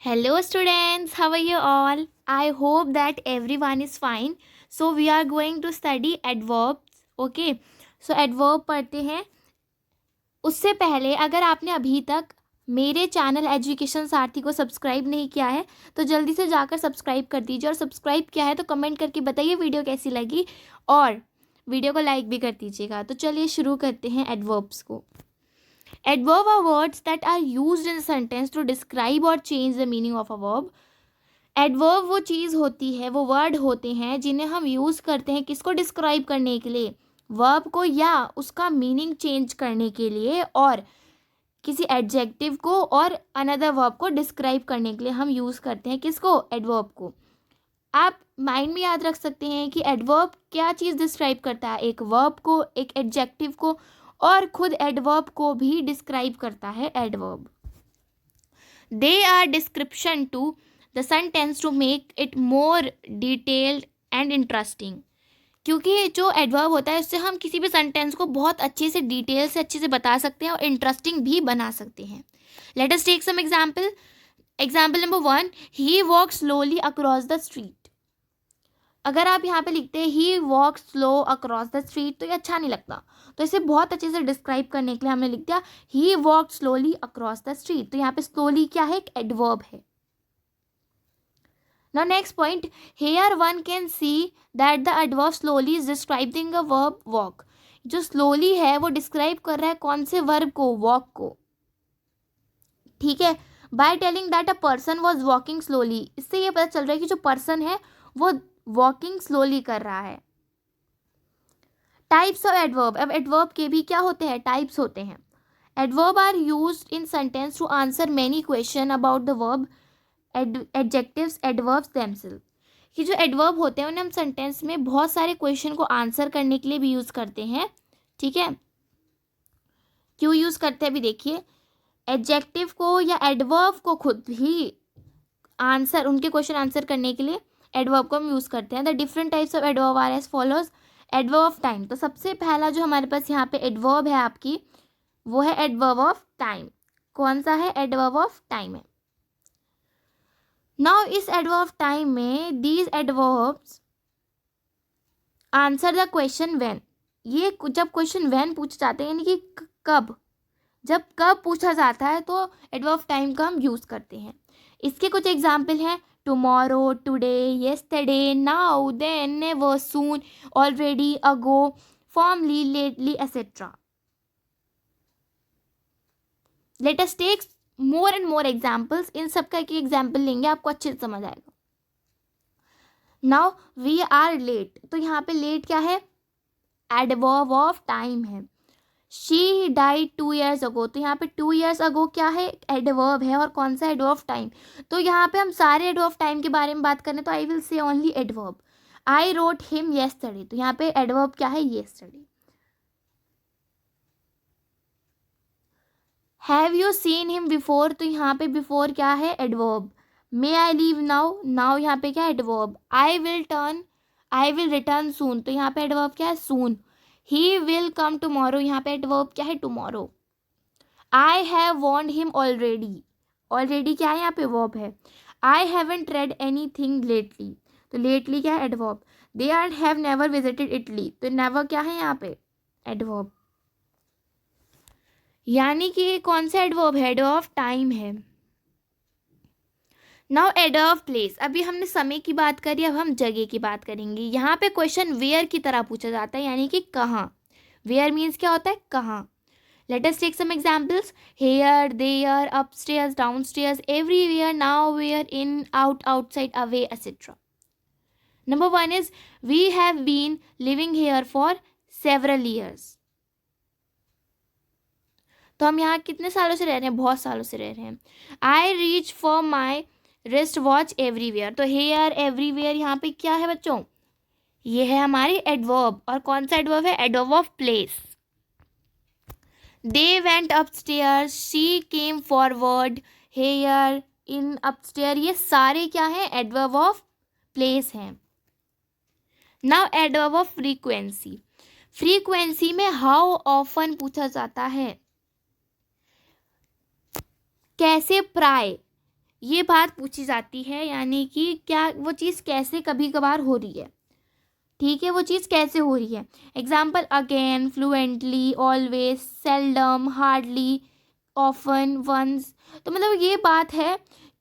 Hello students, how are you all? I hope that everyone is fine. So we are going to study adverbs. Okay. So adverb पढ़ते हैं. उससे पहले अगर आपने अभी तक मेरे चैनल एजुकेशन सारथी को सब्सक्राइब नहीं किया है तो जल्दी से जाकर सब्सक्राइब कर दीजिए, और सब्सक्राइब किया है तो कमेंट करके बताइए वीडियो कैसी लगी, और वीडियो को लाइक भी कर दीजिएगा. तो चलिए शुरू करते हैं एडवर्ब्स को. Adverb are words that are used in a sentence to describe or change the meaning of a verb. Adverb वो चीज़ होती है, वो वर्ड होते हैं जिन्हें हम यूज़ करते हैं किसको डिस्क्राइब करने के लिए, वर्ब को, या उसका मीनिंग चेंज करने के लिए, और किसी एडजेक्टिव को और अनदर वर्ब को डिस्क्राइब करने के लिए हम यूज़ करते हैं किसको, एडवर्ब को. आप माइंड में याद रख सकते हैं कि एडवर्ब क्या चीज़ डिस्क्राइब करता है, एक वर्ब को, एक एडजेक्टिव को, और खुद एडवर्ब को भी डिस्क्राइब करता है adverb. They are description to the sentence to make it more detailed and interesting. क्योंकि जो एडवर्ब होता है उससे हम किसी भी सेंटेंस को बहुत अच्छे से, डिटेल से अच्छे से बता सकते हैं और इंटरेस्टिंग भी बना सकते हैं. Let us take some example. Example number 1, he walk slowly across the street. अगर आप यहाँ पे लिखते हैं he walk slow across the street तो ये अच्छा नहीं लगता, तो इसे बहुत अच्छे से डिस्क्राइब करने के लिए हमने लिख दिया he walk slowly across the street. तो यहाँ पे स्लोली क्या है, एक एडवर्ब है. Now next point, here one can see that the adverb slowly is describing a verb walk. जो स्लोली है वो डिस्क्राइब कर रहा है कौन से वर्ब को, वॉक को. ठीक है, by telling that a person was walking slowly, इससे ये पता चल रहा है कि जो पर्सन है वो वॉकिंग स्लोली कर रहा है. Types of adverb. अब एडवर्ब के भी क्या होते हैं, टाइप्स होते हैं. Adverb are used in sentence to answer many question about the verb. Adjectives adverbs themselves. कि जो एडवर्ब होते हैं उन्हें हम सेंटेंस में बहुत सारे क्वेश्चन को आंसर करने के लिए भी यूज़ करते हैं. ठीक है, क्यों यूज़ करते हैं अभी देखिए. एडजेक्टिव को या एडवर्ब को खुद भी आंसर, उनके क्वेश्चन आंसर करने के लिए एडवर्ब को हम यूज़ करते हैं. The different types of adverb are as follows. Adverb of time. तो सबसे पहला जो हमारे पास यहाँ पे एडवर्ब है आपकी, वो है एडवर्ब ऑफ टाइम. कौन सा है, एडवर्ब ऑफ टाइम है. नाउ इस एडवर्ब ऑफ टाइम में these adverbs answer the question when. ये जब क्वेश्चन व्हेन पूछे जाते हैं, यानी कि कब, जब कब पूछा जाता है तो एडवर्ब ऑफ टाइम का हम यूज़ करते हैं. इसके कुछ एग्जाम्पल हैं. Tomorrow, today, yesterday, now, then, never, soon, already, ago, formerly, lately, etcetera. Let us take more and more examples. इन सब का एक एग्जाम्पल लेंगे, आपको अच्छे से समझ आएगा. Now we are late. तो यहाँ पे लेट क्या है, एडवर्ब ऑफ टाइम है. She died 2 years ago. तो यहाँ पे 2 years ago क्या है, एडवर्ब है, और कौन सा, एडवर्ब ऑफ टाइम. तो यहाँ पे हम सारे एडवर्ब ऑफ टाइम के बारे में बात करें तो I will say only adverb. I wrote him yesterday. तो यहाँ पे एडवर्ब क्या है, yesterday. Have you seen him before. तो यहाँ पे बिफोर क्या है, adverb. May I leave now. Now यहाँ पे क्या है, एडवर्ब. आई विल रिटर्न सून. तो यहाँ पे एडवर्ब क्या है, सून. He will come tomorrow. यहाँ पे एडवर्ब क्या है, tomorrow. I have won him already. Already क्या है, यहाँ पे वर्ब है. I haven't read anything lately. तो लेटली क्या है, adverb. They are have never visited Italy. तो नेवर क्या है यहाँ पे, एडवर्ब. यानी कि कौन सा एडवर्ब है, एडवर्ब ऑफ टाइम है. Now adverb place. अभी हमने समय की बात करी, अब हम जगह की बात करेंगे. यहाँ पे क्वेश्चन वेयर की तरह पूछा जाता है, यानी कि कहाँ. वेयर मीन्स क्या होता है, कहाँ. Let us take some examples. Here, there, upstairs, downstairs, everywhere, now, where, in, out, outside, away, etcetera. Number 1 is we have been living here for several years. तो हम यहाँ कितने सालों से रह रहे हैं, बहुत सालों से रह रहे हैं. I reach for my wrist watch everywhere. तो हेयर, एवरीवेयर यहाँ पे क्या है बच्चों, ये है हमारी एडवर्ब. और कौन सा एडवर्ब है, adverb of place. They went upstairs, she came forward, here, in, upstair, ये सारे क्या है, एडवर्ब ऑफ प्लेस हैं. Now adverb of frequency. Frequency में हाउ ऑफन पूछा जाता है, कैसे प्राय, ये बात पूछी जाती है, यानी कि क्या वो चीज़ कैसे कभी कभार हो रही है, ठीक है, वो चीज़ कैसे हो रही है। Example again, fluently, always, seldom, hardly, often, once. तो मतलब ये बात है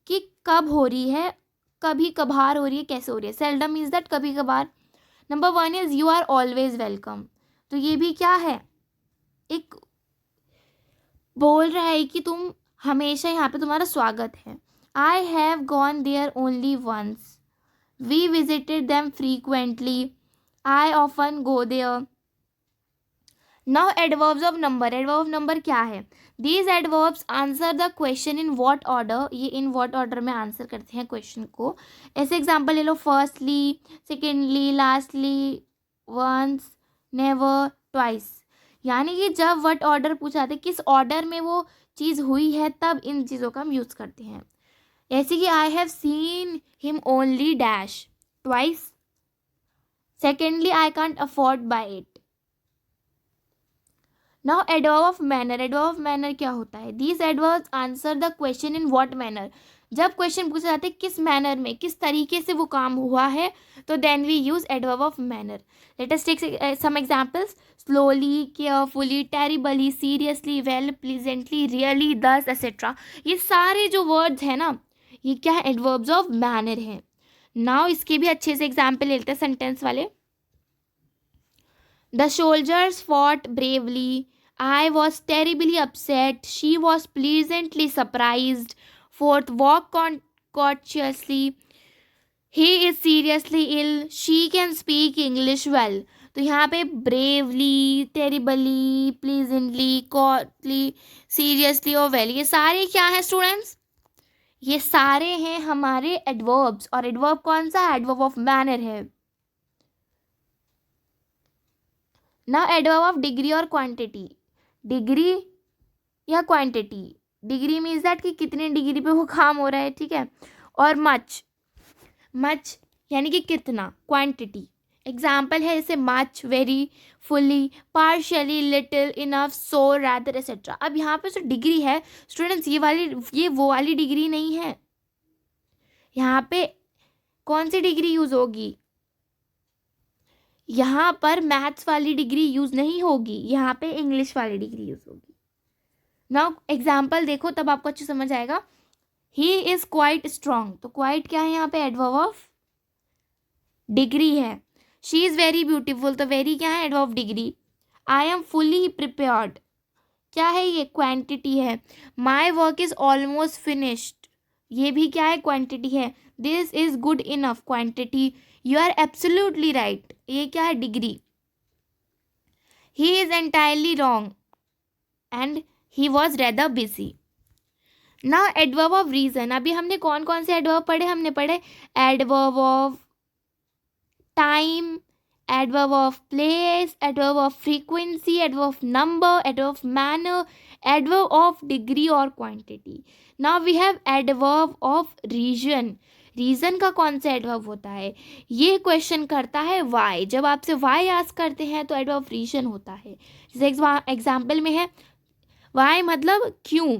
कि कब हो रही है, कभी कभार हो रही है, कैसे हो रही है। सेल्डम इज दैट कभी कभार। Number 1 is you are always welcome. तो ये भी क्या है, एक बोल रहा है कि तुम हमेशा यहाँ पे तुम्हारा स्वागत है। I have gone there only once, we visited them frequently, I often go there. Now adverbs of number. Adverb of number क्या है? These adverbs answer the question in what order. ये इन व्हाट ऑर्डर में answer करते हैं question को। ऐसे example ले लो, firstly, secondly, lastly, once, never, twice. यानी कि जब व्हाट ऑर्डर पूछा जाता है, किस ऑर्डर में वो चीज़ हुई है, तब इन चीज़ों का हम यूज़ करते हैं। ऐसे कि I have seen him only dash twice. Secondly, I can't afford buy it. Now adverb of manner. Adverb of manner क्या होता है? These adverbs answer the question in what manner. जब क्वेश्चन पूछा जाता है किस मैनर में, किस तरीके से वो काम हुआ है, तो then we use adverb of manner. Let us take some examples. Slowly, carefully, terribly, seriously, well, pleasantly, really, thus, etcetera. ये सारे जो वर्ड्स हैं ना, ये क्या है? एडवर्ब्स ऑफ मैनर हैं। नाउ इसके भी अच्छे से एग्जाम्पल लेते हैं सेंटेंस वाले। The soldiers fought bravely. I was terribly upset. She was pleasantly surprised. Fourth, walk cautiously. He is seriously ill. She can speak English well. तो यहाँ पे ब्रेवली, टेरिबली, प्लीजेंटली, कॉटली, सीरियसली और वेल, ये सारे क्या हैं स्टूडेंट्स? ये सारे हैं हमारे एडवर्ब्स। और एडवर्ब कौन सा? एडवर्ब ऑफ मैनर है। ना एडवर्ब ऑफ डिग्री और क्वांटिटी। डिग्री या क्वांटिटी। डिग्री मीन्स दैट कि कितने डिग्री पे वो काम हो रहा है, ठीक है। और मच, मच यानी कि कितना, क्वांटिटी। एग्जाम्पल है जैसे much, very, fully, partially, little, enough, so, rather, etcetera. अब यहाँ पे जो डिग्री है स्टूडेंट्स, ये वो वाली डिग्री नहीं है। यहाँ पे कौन सी डिग्री यूज होगी? यहाँ पर मैथ्स वाली डिग्री यूज नहीं होगी, यहाँ पे इंग्लिश वाली डिग्री यूज होगी। नाउ एग्जाम्पल देखो, तब आपको अच्छे समझ आएगा। He is quite strong. तो क्वाइट क्या है यहाँ पे? एडवर्ब ऑफ डिग्री है। She is very beautiful. तो वेरी क्या है? Adverb of degree. I am fully prepared, क्या है ये? क्वांटिटी है। My work is almost finished, ये भी क्या है? क्वांटिटी है। This is good enough, quantity. You are absolutely right, ये क्या है? Degree. He is entirely wrong and he was rather busy. ना एडवर्ब ऑफ रीजन। अभी हमने कौन कौन से एडवर्ब पढ़े? हमने पढ़े adverb of time, adverb of place, adverb of frequency, adverb of number, adverb of manner, adverb of degree or quantity. Now we have adverb of region. Region का कौन सा एडवर्ब होता है? ये क्वेश्चन करता है वाई। जब आपसे वाई आस्क करते हैं तो एडवर्ब रीजन होता है। जैसे एग्जाम्पल में है वाई मतलब क्यों,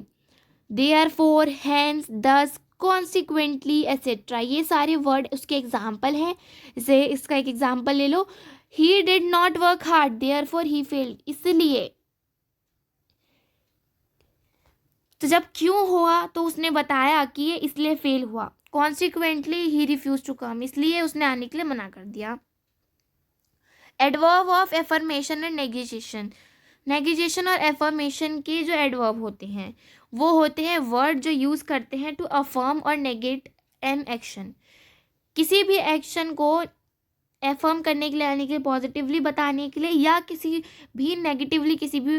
देयरफॉर, हेंस, दस, कॉन्सिक्वेंटली, एसेट्रा। ये सारे वर्ड उसके एग्जाम्पल हैं। जैसे इसका एक एग्जाम्पल ले लो, he did not work hard therefore he failed. इसलिए, तो जब क्यों हुआ तो उसने बताया कि ये इसलिए फेल हुआ। Consequently he refuse to come, इसलिए उसने आने के लिए मना कर दिया। Adverb of affirmation and negation. Negation और एफर्मेशन के जो एडवर्ब होते हैं वो होते हैं वर्ड जो यूज़ करते हैं टू अफर्म और नेगेट एन एक्शन। किसी भी एक्शन को एफर्म करने के लिए, यानी कि पॉजिटिवली बताने के लिए, या किसी भी नेगेटिवली किसी भी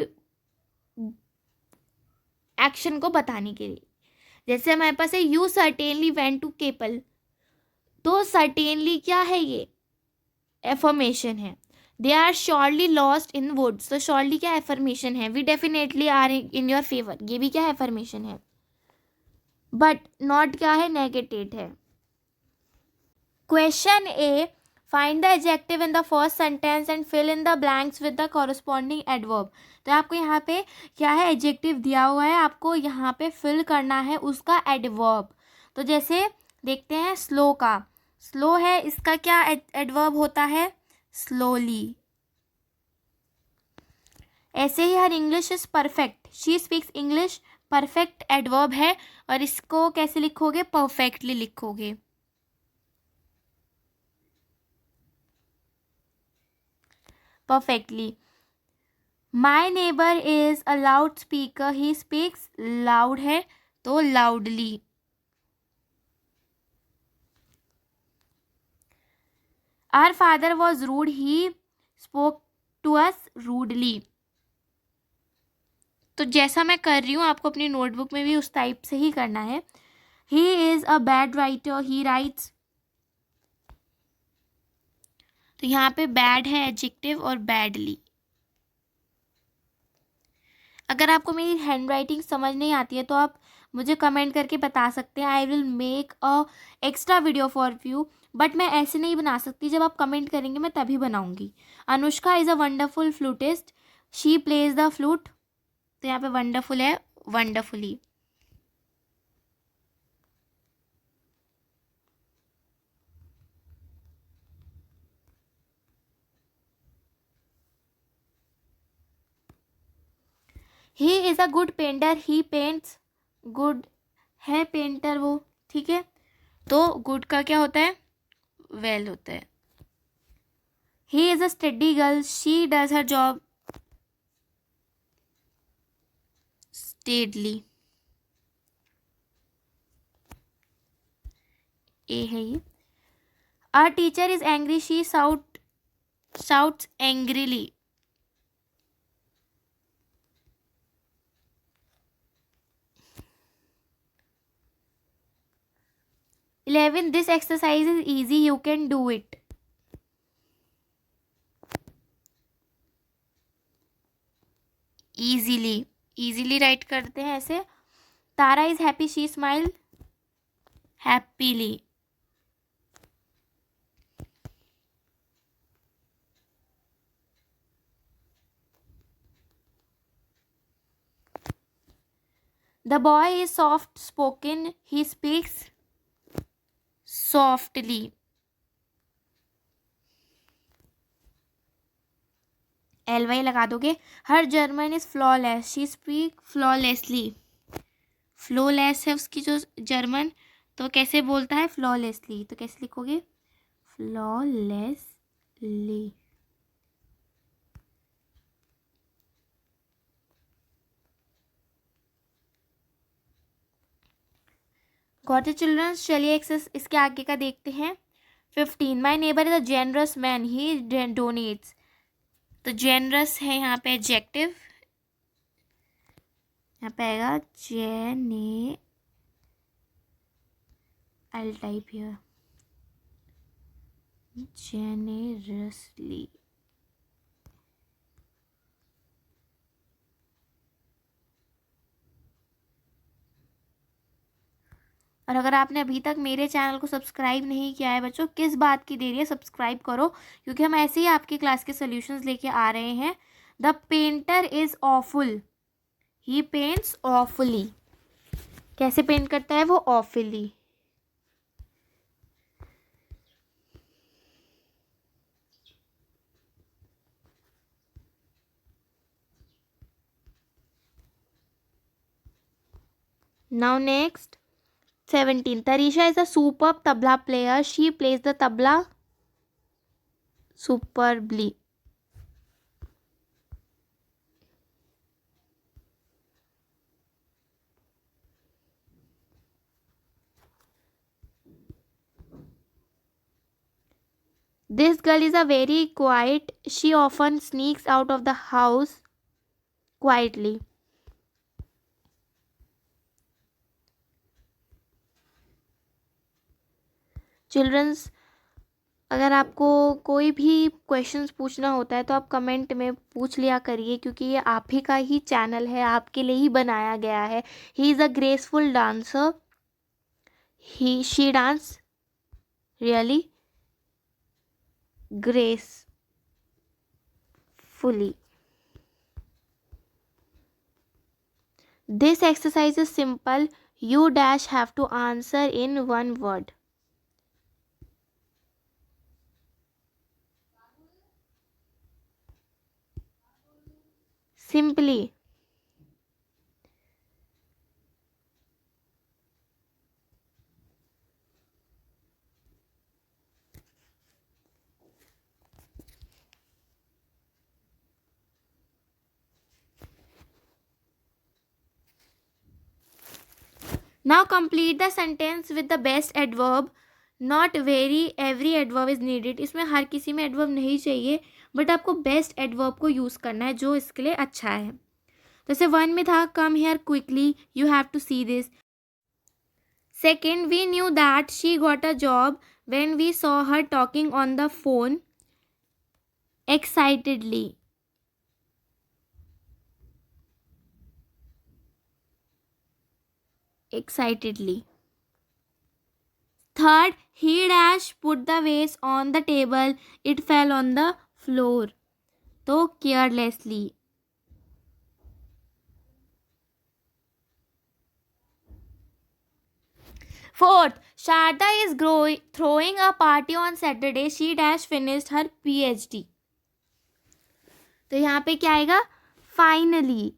एक्शन को बताने के लिए। जैसे हमारे पास है यू सर्टेनली वेंट टू केपल। तो सर्टेनली क्या है? ये एफर्मेशन है। They are surely lost in woods. तो श्योरली क्या एफर्मेशन है? We definitely are in your favour, ये भी क्या एफर्मेशन है। बट नॉट क्या है? नेगेटिव है। Question A, find the adjective in the first sentence and fill in the blanks with the corresponding adverb. तो आपको यहाँ पे क्या है? एडजेक्टिव दिया हुआ है, आपको यहाँ पे फिल करना है उसका एडवर्ब। तो जैसे देखते हैं स्लो का, स्लो है, इसका क्या एडवर्ब होता है? स्लोली। ऐसे ही her English is perfect, she speaks English, perfect adverb है, और इसको कैसे लिखोगे? परफेक्टली लिखोगे। Perfectly. My neighbour is a loud speaker, he speaks, loud है तो loudly. Our father was rude, he spoke to us rudely. तो जैसा मैं कर रही हूँ आपको अपनी नोटबुक में भी उस टाइप से ही करना है। He is a bad writer, he rights. तो यहाँ पे बैड है एडजेक्टिव और बैडली। अगर आपको मेरी हैंड राइटिंग समझ नहीं आती है तो आप मुझे कमेंट करके बता सकते हैं। I will make a extra video for you, but मैं ऐसे नहीं बना सकती, जब आप कमेंट करेंगे मैं तभी बनाऊंगी। Anushka is a wonderful flautist, she plays the flute. तो यहाँ पे वंडरफुल है wonderfully. He is a good painter, he paints, good है पेंटर वो, ठीक है। तो गुड का क्या होता है? वेल होता है। He is a study girl, she does her job steadily. ए है ये। Our teacher is angry, she shouts angrily. Eleven, this exercise is easy, you can do it. Easily, easily write करते हैं ऐसे। Tara is happy, she smile happily. The boy is soft spoken, he speaks softly. LY लगा दोगे। Her German is flawless, she speak flawlessly. Flawless है उसकी जो German, तो कैसे बोलता है? फ्लॉलेसली। तो कैसे लिखोगे? फ्लॉलेसली। Got children's. चलिए एक्सेस इसके आगे का देखते हैं। 15, my neighbour is a generous man, he donates. तो जेनरस है यहाँ पे एडजेक्टिव, यहाँ पे आएगा जेने, आई टाइप हियर जेनेरसली। और अगर आपने अभी तक मेरे चैनल को सब्सक्राइब नहीं किया है बच्चों, किस बात की देरी है? सब्सक्राइब करो, क्योंकि हम ऐसे ही आपकी क्लास के सॉल्यूशंस लेके आ रहे हैं। The painter is awful, he paints awfully. कैसे पेंट करता है वो? Awfully. Now next, 17. Tarisha is a superb tabla player. She plays the tabla superbly. This girl is a very quiet. She often sneaks out of the house quietly. Children's, अगर आपको कोई भी questions पूछना होता है तो आप कमेंट में पूछ लिया करिए, क्योंकि ये आप ही का ही चैनल है, आपके लिए ही बनाया गया है। He is a graceful dancer, she dance really gracefully. This exercise is simple, You dash have to answer in one word. Simply. Now complete the sentence with the best adverb. Not very every adverb is needed. इसमें हर किसी में adverb नहीं चाहिए, but आपको best adverb को use करना है जो इसके लिए अच्छा है. जैसे 1 में था come here quickly, you have to see this. Second, we knew that she got a job when we saw her talking on the phone excitedly. Third, he dash put the vase on the table. It fell on the floor. So carelessly. Fourth, Sharda is throwing a party on Saturday. She dash finished her PhD. तो यहाँ पे क्या आएगा? Finally.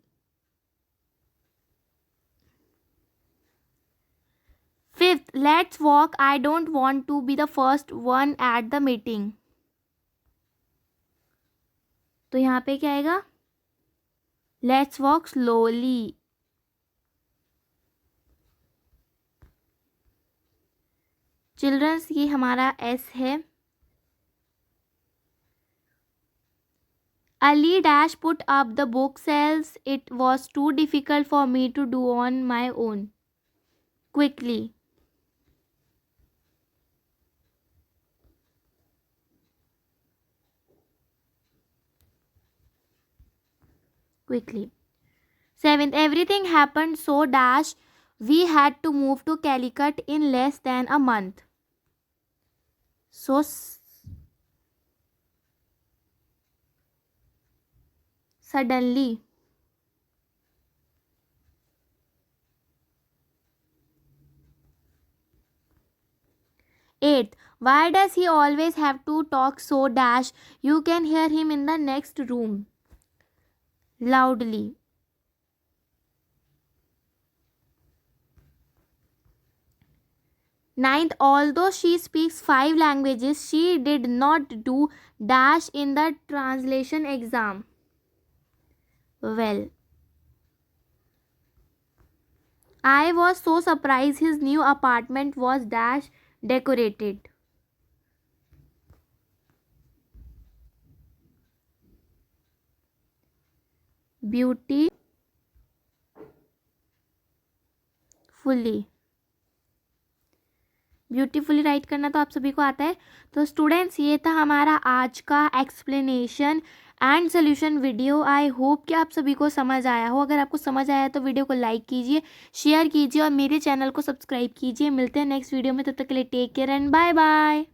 Fifth, let's walk. I don't want to be the first one at the meeting. तो यहाँ पे क्या आएगा? Let's walk slowly. चिल्ड्रंस ये हमारा S है. Ali dash put up the bookshelves. It was too difficult for me to do on my own. Quickly. Seventh, everything happened so dash. We had to move to Calicut in less than a month. So suddenly. Eighth, why does he always have to talk so dash? You can hear him in the next room. Loudly. Ninth, although she speaks 5 languages, she did not do dash in the translation exam. Well, I was so surprised his new apartment was dash decorated. Beautifully. Beautifully right करना तो आप सभी को आता है. तो students ये था हमारा आज का explanation and solution video. I hope कि आप सभी को समझ आया हो. अगर आपको समझ आया तो वीडियो को लाइक कीजिए, शेयर कीजिए और मेरे चैनल को सब्सक्राइब कीजिए. मिलते हैं नेक्स्ट वीडियो में. तब तक के लिए take care and bye bye.